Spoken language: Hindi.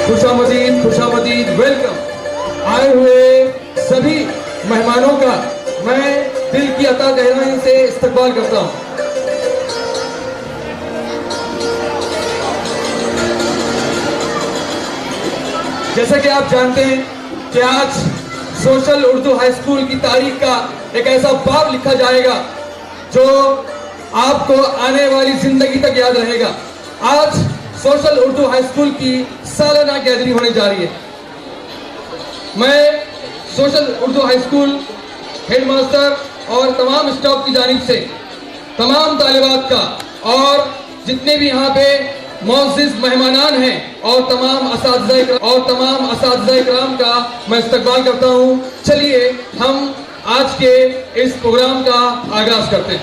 खुशामदीद वेलकम। आए हुए सभी मेहमानों का मैं दिल की अता गहराई से इस्तकबाल करता हूं। जैसा कि आप जानते हैं कि आज सोशल उर्दू हाई स्कूल की तारीख का एक ऐसा बाब लिखा जाएगा जो आपको आने वाली जिंदगी तक याद रहेगा। आज सोशल उर्दू हाई स्कूल की सालाना गैदरिंग होने जा रही है। मैं social Urdu high school headmaster और तमाम स्टाफ की जानिब से तमाम तालिबात का और जितने भी यहाँ पे मौजूद मेहमानान हैं और तमाम असातिज़ा इकराम का मैं इस्तकबाल करता हूँ। चलिए हम आज के इस प्रोग्राम का आगाज करते हैं।